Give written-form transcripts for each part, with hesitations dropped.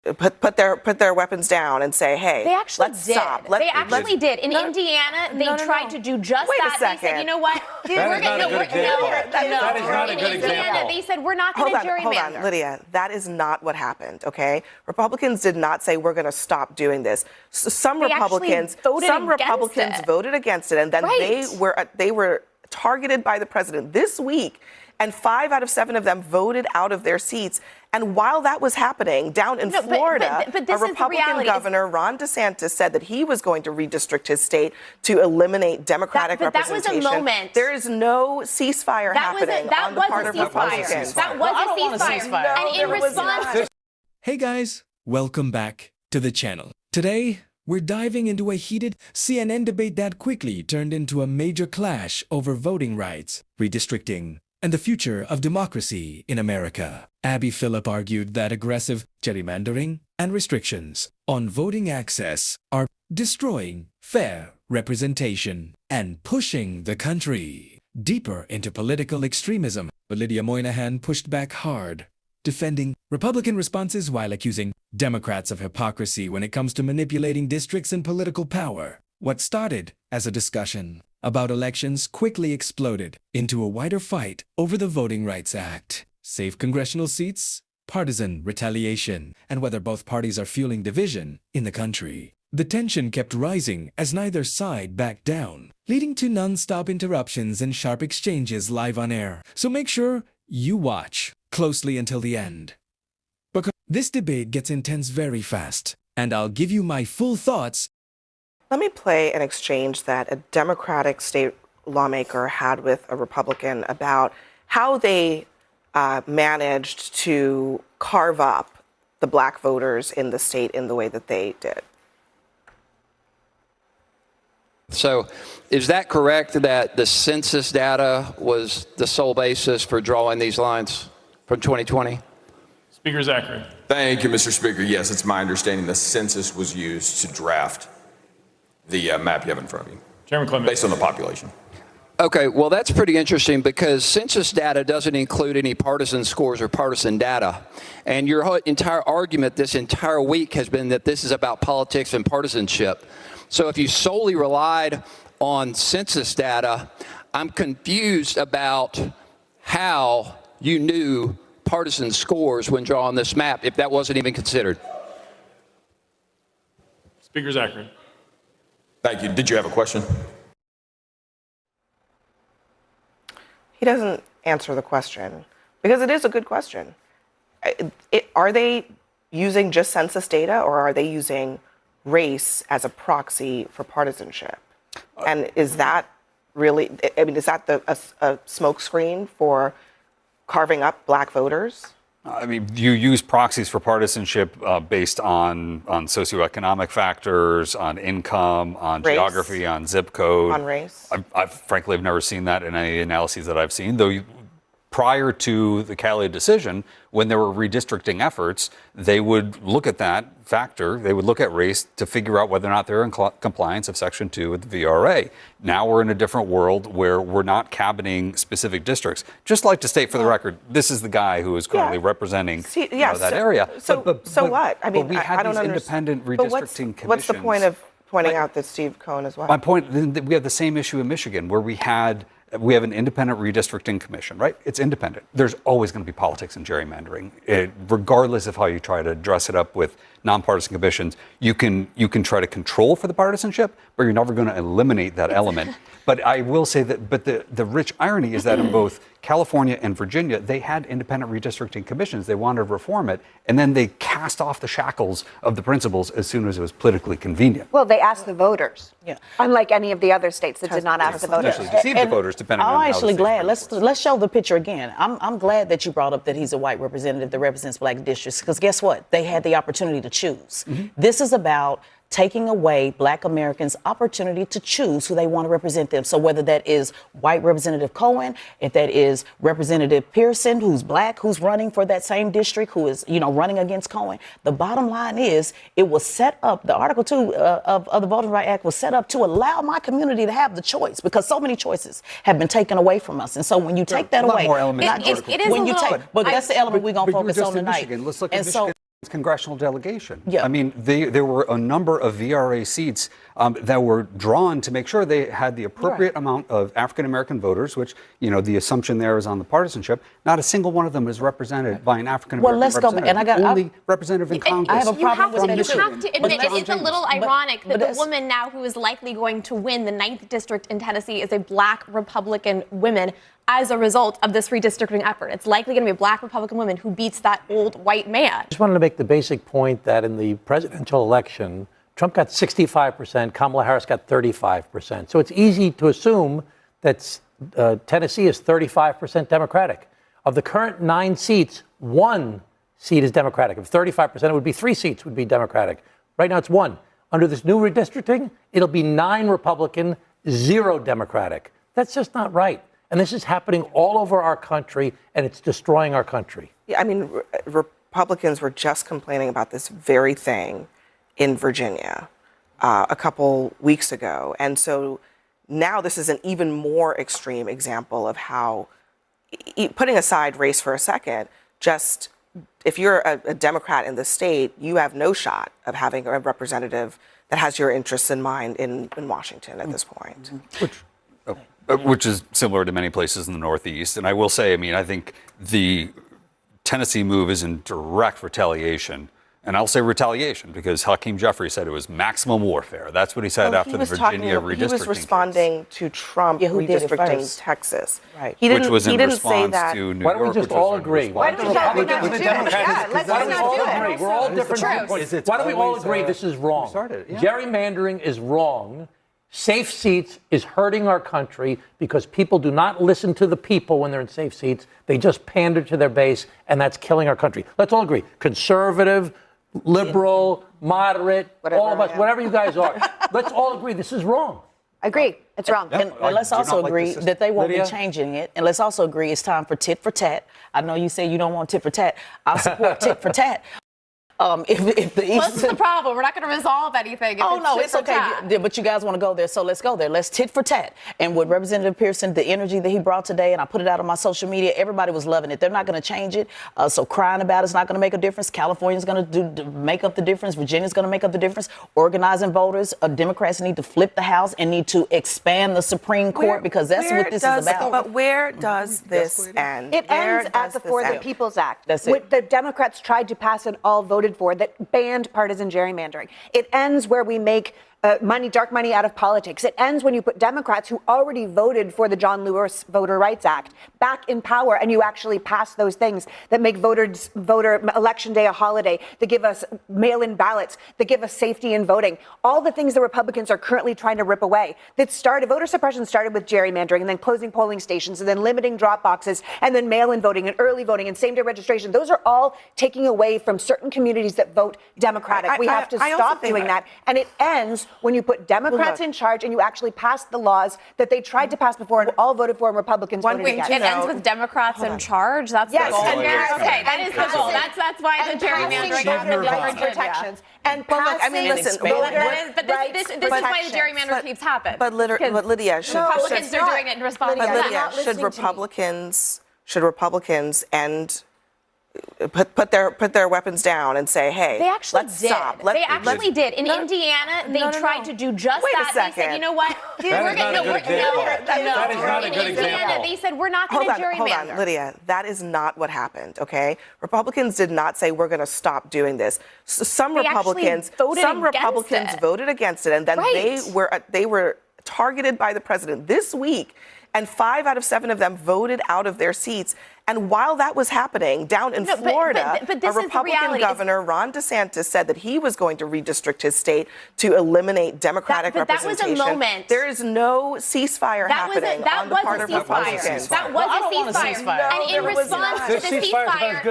put their weapons down and say, hey, they actually let's did. stop. They actually did. In Indiana, they tried to do just that. They said, you know what? That is not a good example. That is not a good example. They said, we're not going to gerrymander. Hold on, Lydia. That is not what happened, okay? Republicans did not say we're going to stop doing this. Some Republicans voted against it, and then they were targeted by the president this week. And 5 out of 7 of them voted out of their seats. And while that was happening down in Florida, a Republican governor, Ron DeSantis, said that he was going to redistrict his state to eliminate Democratic representation. That was a moment. There is no ceasefire happening on the part of Republicans. That was a ceasefire. And in response... Hey guys, welcome back to the channel. Today, we're diving into a heated CNN debate that quickly turned into a major clash over voting rights, redistricting, and the future of democracy in America. Phillip argued that aggressive gerrymandering and restrictions on voting access are destroying fair representation and pushing the country deeper into political extremism. But Lydia Moynihan pushed back hard, defending Republican responses while accusing Democrats of hypocrisy when it comes to manipulating districts and political power. What started as a discussion about elections quickly exploded into a wider fight over the Voting Rights Act, safe congressional seats, partisan retaliation, and whether both parties are fueling division in the country. The tension kept rising as neither side backed down, leading to nonstop interruptions and sharp exchanges live on air. So make sure you watch closely until the end, because this debate gets intense very fast, and I'll give you my full thoughts. Let me play an exchange that a Democratic state lawmaker had with a Republican about how they managed to carve up the black voters in the state in the way that they did. So is that correct that the census data was the sole basis for drawing these lines from 2020? Speaker Zachary. Thank you, Mr. Speaker. Yes, it's my understanding the census was used to draft the map you have in front of you. Chairman Clement. Based on the population. Okay, well, that's pretty interesting because census data doesn't include any partisan scores or partisan data. And your entire argument this entire week has been that this is about politics and partisanship. So if you solely relied on census data, I'm confused about how you knew partisan scores when drawing this map, if that wasn't even considered. Speaker Zachary. Thank you. Did you have a question? He doesn't answer the question because it is a good question. Are they using just census data, or are they using race as a proxy for partisanship? And is that really, I mean, is that a smokescreen for carving up black voters? I mean, you use proxies for partisanship based on socioeconomic factors, on income, on race. Geography, on zip code. On race? I've frankly have never seen that in any analyses that I've seen, though. Prior to the Cali decision, when there were redistricting efforts, they would look at that factor. They would look at race to figure out whether or not they're in compliance of Section 2 of the VRA. Now we're in a different world where we're not cabineting specific districts. Just like to state for the record, this is the guy who is currently representing that area. So what? I mean, we had I don't these understand. independent redistricting commissions. What's the point of pointing out that Steve Cohen as well? My point, we have the same issue in Michigan where we have an independent redistricting commission, right? It's independent. There's always going to be politics and gerrymandering, regardless of how you try to dress it up with nonpartisan commissions. You can try to control for the partisanship, but you're never going to eliminate that element. But I will say that, but the rich irony is that in both California and Virginia, they had independent redistricting commissions. They wanted to reform it, and then they cast off the shackles of the principles as soon as it was politically convenient. Well, they asked the voters, unlike any of the other states that did not ask the voters. Actually deceived the voters, depending on how I'm actually the glad. Let's show the picture again. I'm glad that you brought up that he's a white representative that represents black districts, because guess what? They had the opportunity to choose. This is about taking away black Americans' opportunity to choose who they want to represent them. So whether that is white Representative Cohen, if that is Representative Pearson, who's black, who's running for that same district, who is, running against Cohen, the bottom line is it was set up, the Article 2 of the Voting Rights Act was set up to allow my community to have the choice, because so many choices have been taken away from us. And so when you take that away, more elements but that's the element we're going to focus on tonight. Let's look at Michigan. congressional delegation. Yeah. I mean, there were a number of VRA seats that were drawn to make sure they had the appropriate amount of African-American voters, which, the assumption there is on the partisanship. Not a single one of them is represented by an African-American representative. And I got only representative in Congress. I have a problem with You have to admit it's a little ironic that the woman now who is likely going to win the 9th district in Tennessee is a black Republican woman as a result of this redistricting effort. It's likely going to be a black Republican woman who beats that old white man. I just wanted to make the basic point that in the presidential election, Trump got 65%, Kamala Harris got 35%. So it's easy to assume that Tennessee is 35% Democratic. Of the current 9 seats, 1 seat is Democratic. Of 35%, it would be 3 seats would be Democratic. Right now it's 1. Under this new redistricting, it'll be 9 Republican, 0 Democratic. That's just not right. And this is happening all over our country, and it's destroying our country. Yeah, I mean, Republicans were just complaining about this very thing in Virginia a couple weeks ago. And so now this is an even more extreme example of how, putting aside race for a second, just if you're a Democrat in the state, you have no shot of having a representative that has your interests in mind in Washington at this point. Which is similar to many places in the Northeast. And I will say, I think the Tennessee move is in direct retaliation. And I'll say retaliation because Hakeem Jeffrey said it was maximum warfare. That's what he said after the Virginia redistricting He was responding to Trump redistricting Texas. Right. Which was in response say that. to New Why don't York. we just all agree? Why don't we all agree? Let's not do it. We're all different viewpoints. Why don't we all agree this is wrong? Gerrymandering is wrong. Safe seats is hurting our country because people do not listen to the people when they're in safe seats. They just pander to their base, and that's killing our country. Let's all agree. Conservative, liberal, moderate, all of us, whatever you guys are. Let's all agree this is wrong. Agree. It's wrong. And let's also agree that they won't be changing it. And let's also agree it's time for tit for tat. I know you say you don't want tit for tat. I support tit for tat. If the What's the problem? We're not going to resolve anything. It's okay. But you guys want to go there, so let's go there. Let's tit for tat. And with Representative Pearson, the energy that he brought today, and I put it out on my social media, everybody was loving it. They're not going to change it. So crying about it's not going to make a difference. California's going to make up the difference. Virginia's going to make up the difference. Organizing voters, Democrats need to flip the House and need to expand the Supreme Court because that's what this is about. But where does this end? It ends at the For the People's Act. That's it. The Democrats tried to pass and all voted for that banned partisan gerrymandering. It ends where we make dark money out of politics. It ends when you put Democrats who already voted for the John Lewis Voter Rights Act back in power, and you actually pass those things that make voter election day a holiday, that give us mail-in ballots, that give us safety in voting. All the things the Republicans are currently trying to rip away. Voter suppression started with gerrymandering, and then closing polling stations, and then limiting drop boxes, and then mail-in voting, and early voting, and same-day registration. Those are all taking away from certain communities that vote Democratic. We have to stop doing that. And it ends when you put Democrats in charge and you actually pass the laws that they tried to pass before and all voted for and Republicans voted against. It ends with Democrats in charge? That's the goal. Okay, that is the goal. That's why the gerrymandering protections. And this is why the gerrymander keeps happening. But Lydia, Republicans are doing it in response to that. Should Republicans end put their weapons down and say, hey, let's stop. They actually did. In Indiana, they tried to do just that. They said, you know what? That is not a good example. In Indiana, they said, we're not going to gerrymander. Hold on, Lydia. That is not what happened, okay? Republicans did not say we're going to stop doing this. Some Republicans voted against it, and then they were targeted by the president this week. And 5 out of 7 of them voted out of their seats. And while that was happening down in Florida, a Republican governor, Ron DeSantis, said that he was going to redistrict his state to eliminate Democratic representation. That was a moment. There is no ceasefire happening on the part of Republicans. That was a ceasefire. And in response to the ceasefire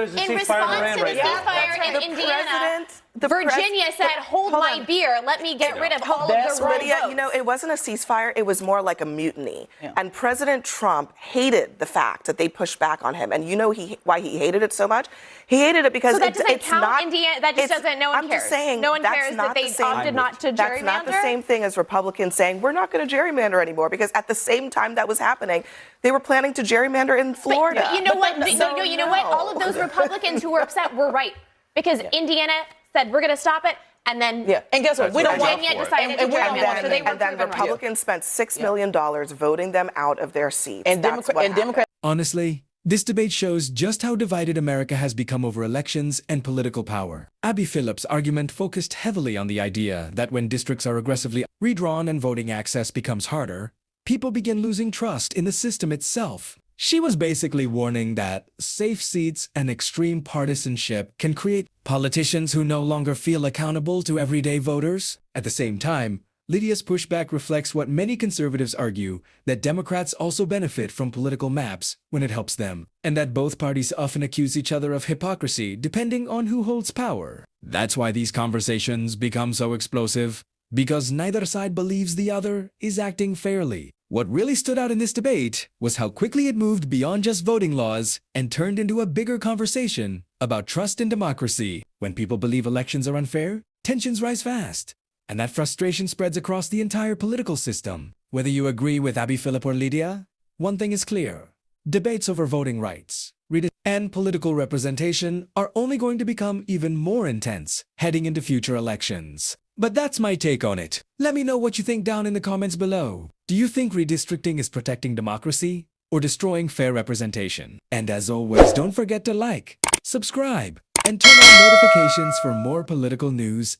in Indiana, Virginia said, hold my beer, let me get rid of all of the wrong votes. You know, it wasn't a ceasefire, it was more like a mutiny. And President Trump hated the fact that they pushed back on him. And you know why he hated it so much? He hated it because it's not Indiana. That just doesn't. No one cares. I'm just saying, no one cares that they opted not to gerrymander. That's not the same thing as Republicans saying we're not going to gerrymander anymore. Because at the same time that was happening, they were planning to gerrymander in Florida. But you know what? You know what? All of those Republicans who were upset were right. Because Indiana said, we're going to stop it. And then, and guess what? We don't want Virginia decided to draft it, so they were then Republicans spent $6 million voting them out of their seats. And Democrats. Honestly, this debate shows just how divided America has become over elections and political power. Abby Phillip's argument focused heavily on the idea that when districts are aggressively redrawn and voting access becomes harder, people begin losing trust in the system itself. She was basically warning that safe seats and extreme partisanship can create politicians who no longer feel accountable to everyday voters. At the same time, Lydia's pushback reflects what many conservatives argue, that Democrats also benefit from political maps when it helps them, and that both parties often accuse each other of hypocrisy depending on who holds power. That's why these conversations become so explosive, because neither side believes the other is acting fairly. What really stood out in this debate was how quickly it moved beyond just voting laws and turned into a bigger conversation about trust in democracy. When people believe elections are unfair, tensions rise fast. And that frustration spreads across the entire political system. Whether you agree with Abby Phillip or Lydia, one thing is clear. Debates over voting rights and political representation are only going to become even more intense heading into future elections. But that's my take on it. Let me know what you think down in the comments below. Do you think redistricting is protecting democracy or destroying fair representation? And as always, don't forget to like, subscribe, and turn on notifications for more political news.